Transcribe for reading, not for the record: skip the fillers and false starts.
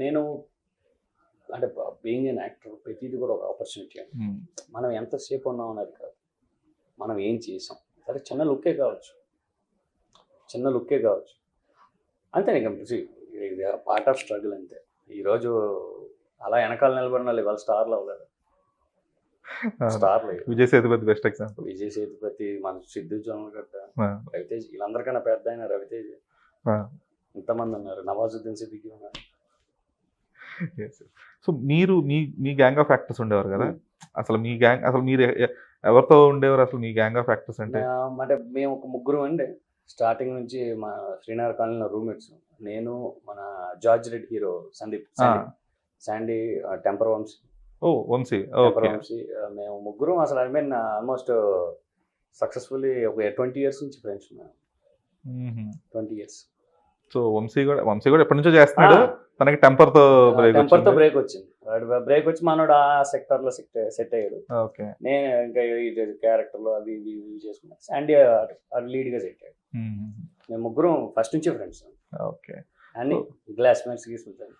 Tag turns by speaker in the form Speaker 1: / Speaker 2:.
Speaker 1: నేను అంటే being an actor ప్రతిదీ కూడా ఒక ఆపర్చునిటీ అండి. మనం ఎంతసేపు ఉన్నాం అనేది కాదు, మనం ఏం చేసాం. సరే చిన్న లుక్కే కావచ్చు, అంతే. ఇక ఇది పార్ట్ ఆఫ్ స్ట్రగుల్ అంతే. ఈరోజు అలా వెనకాల నిలబడిన వాళ్ళు ఇవాళ స్టార్లు అవ్వలేదు. స్టార్లు
Speaker 2: విజయ్ సేతుపతి బెస్ట్ ఎగ్జాంపుల్.
Speaker 1: విజయ్ సేతుపతి, మన సిద్ధు జొన్నలగడ్డ, రవితేజ్, వీళ్ళందరికన్నా పెద్ద అయిన రవితేజ్, ఇంతమంది ఉన్నారు. నవాజుద్దీన్ సిద్దికి ఉన్నారు.
Speaker 2: సో మీరు మీ గ్యాంగ్ ఆఫ్ యాక్టర్స్ ఉండేవారు కదా, అసలు మీ గ్యాంగ్, అసలు మీరు ఎవరితో ఉండేవారు అసలు మీ గ్యాంగ్ ఆఫ్ యాక్టర్స్ అంటే?
Speaker 1: అంటే మేము ఒక ముగ్గురు అండి స్టార్టింగ్ నుంచి. మా శ్రీనగర్ కాలనీలో రూమ్మేట్స్, నేను, మన George Reddy hero Sandeep, Sandy, Temper Vamsi.
Speaker 2: Vamsi.
Speaker 1: మేము ముగ్గురం అసలు ఐ మీన్ ఆల్మోస్ట్ సక్సెస్ఫుల్లీ ఒక 20 years నుంచి ఫ్రెండ్స్ ఉన్నాం. 20 years.
Speaker 2: సో వంశీ కూడా ఎప్పటి నుంచో చేస్తున్నాడు. తనకి టెంపర్ తో
Speaker 1: బ్రేక్ వచ్చింది. బ్రేక్ వచ్చి మనోడు ఆ సెక్టర్ లో సెట్ అయ్యాడు. నేను ఇంకా క్యారెక్టర్ లో అది ఇవి చేసుకున్నాను. శాండీ లీడ్ గా సెట్ అయ్యాడు. మేము ముగ్గురం ఫస్ట్ నుంచి ఫ్రెండ్స్.
Speaker 2: ఓకే.
Speaker 1: అని గ్లాస్ మేట్స్ గీసుకుంటాను.